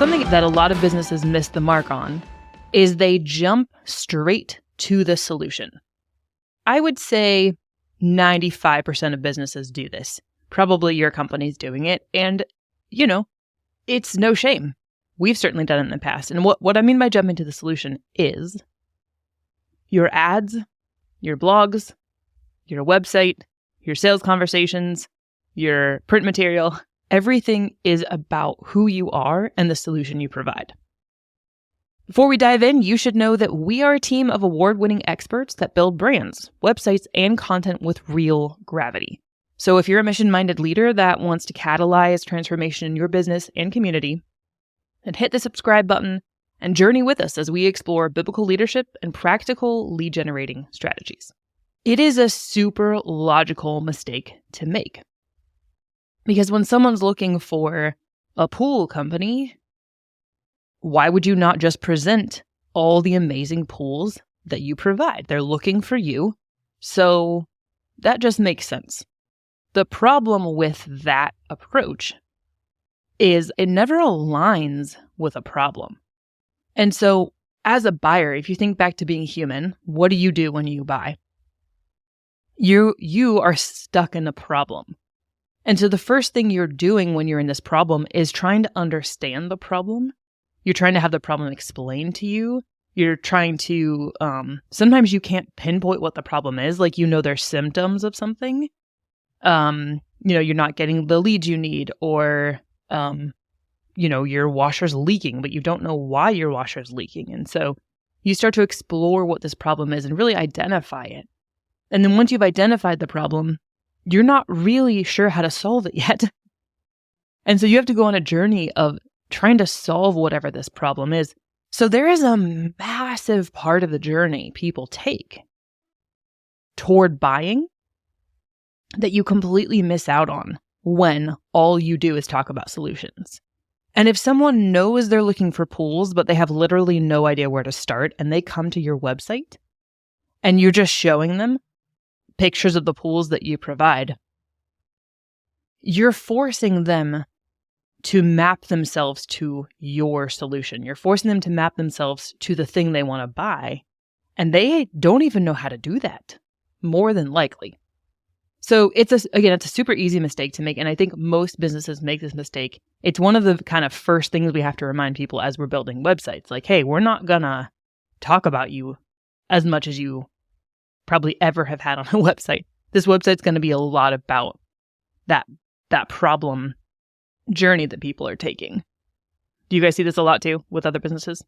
Something that a lot of businesses miss the mark on is they jump straight to the solution. I would say 95% of businesses do this. Probably your company's doing it. And, it's no shame. We've certainly done it in the past. And what I mean by jumping to the solution is your ads, your blogs, your website, your sales conversations, your print material, everything is about who you are and the solution you provide. Before we dive in, you should know that we are a team of award-winning experts that build brands, websites, and content with real gravity. So if you're a mission-minded leader that wants to catalyze transformation in your business and community, then hit the subscribe button and journey with us as we explore biblical leadership and practical lead-generating strategies. It is a super logical mistake to make. Because when someone's looking for a pool company, why would you not just present all the amazing pools that you provide? They're looking for you. So that just makes sense. The problem with that approach is it never aligns with a problem. And so as a buyer, if you think back to being human, what do you do when you buy? You are stuck in a problem. And so the first thing you're doing when you're in this problem is trying to understand the problem. You're trying to have the problem explained to you. You're trying to, sometimes you can't pinpoint what the problem is. Like, there's symptoms of something. You're not getting the leads you need, or, your washer's leaking, but you don't know why your washer's leaking. And so you start to explore what this problem is and really identify it. And then once you've identified the problem, you're not really sure how to solve it yet. And so you have to go on a journey of trying to solve whatever this problem is. So there is a massive part of the journey people take toward buying that you completely miss out on when all you do is talk about solutions. And if someone knows they're looking for pools, but they have literally no idea where to start, and they come to your website and you're just showing them pictures of the pools that you provide, you're forcing them to map themselves to your solution. You're forcing them to map themselves to the thing they want to buy. And they don't even know how to do that, more than likely. So it's a super easy mistake to make. And I think most businesses make this mistake. It's one of the kind of first things we have to remind people as we're building websites. Like, hey, we're not going to talk about you as much as you probably ever have had on a website. This website's going to be a lot about that problem journey that people are taking. Do you guys see this a lot too with other businesses?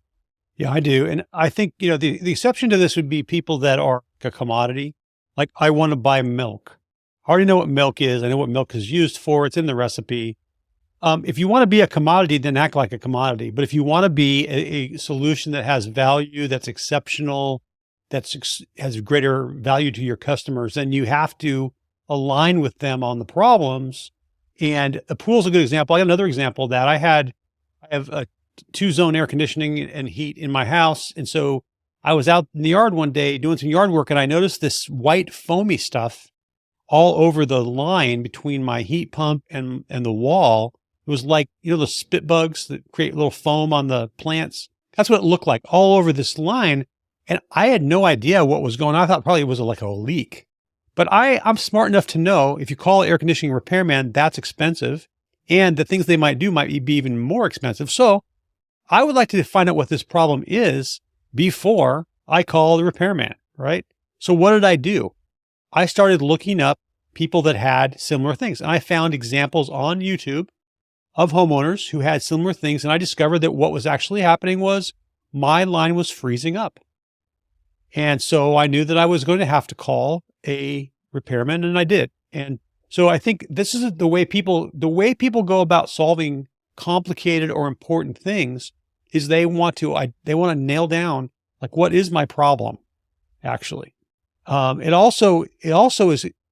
Yeah, I do. And I think, the exception to this would be people that are a commodity. Like, I want to buy milk. I already know what milk is. I know what milk is used for. It's in the recipe. If you want to be a commodity, then act like a commodity. But if you want to be a solution that has value, that's exceptional, has greater value to your customers, then you have to align with them on the problems. And a pool is a good example. I got another example of that. I have a 2-zone air conditioning and heat in my house. And so I was out in the yard one day doing some yard work, and I noticed this white foamy stuff all over the line between my heat pump and the wall. It was like, the spit bugs that create little foam on the plants. That's what it looked like all over this line. And I had no idea what was going on. I thought probably it was like a leak. But I'm smart enough to know if you call an air conditioning repairman, that's expensive. And the things they might do might be even more expensive. So I would like to find out what this problem is before I call the repairman, right? So what did I do? I started looking up people that had similar things. And I found examples on YouTube of homeowners who had similar things. And I discovered that what was actually happening was my line was freezing up. And so I knew that I was going to have to call a repairman, and I did. And so I think this is the way people go about solving complicated or important things is they want to nail down, like, what is my problem actually? It also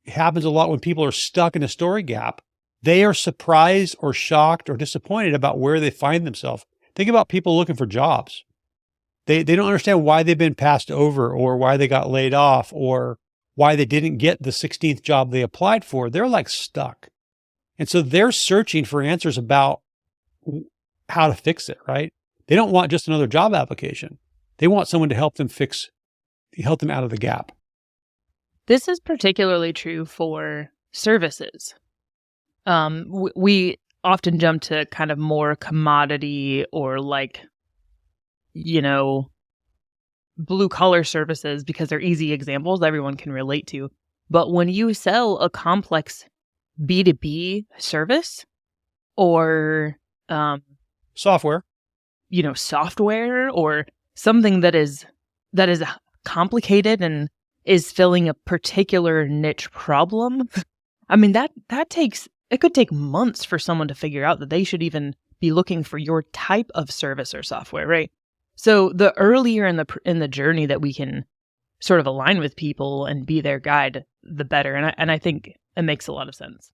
happens a lot when people are stuck in a story gap. They are surprised or shocked or disappointed about where they find themselves. Think about people looking for jobs. They don't understand why they've been passed over, or why they got laid off, or why they didn't get the 16th job they applied for. They're like stuck. And so they're searching for answers about how to fix it, right? They don't want just another job application. They want someone to help them out of the gap. This is particularly true for services. We often jump to kind of more commodity or blue collar services because they're easy examples everyone can relate to. But when you sell a complex B2B service or software, software or something that is complicated and is filling a particular niche problem, I mean, it could take months for someone to figure out that they should even be looking for your type of service or software, right? So the earlier in the journey that we can sort of align with people and be their guide, the better. And I think it makes a lot of sense.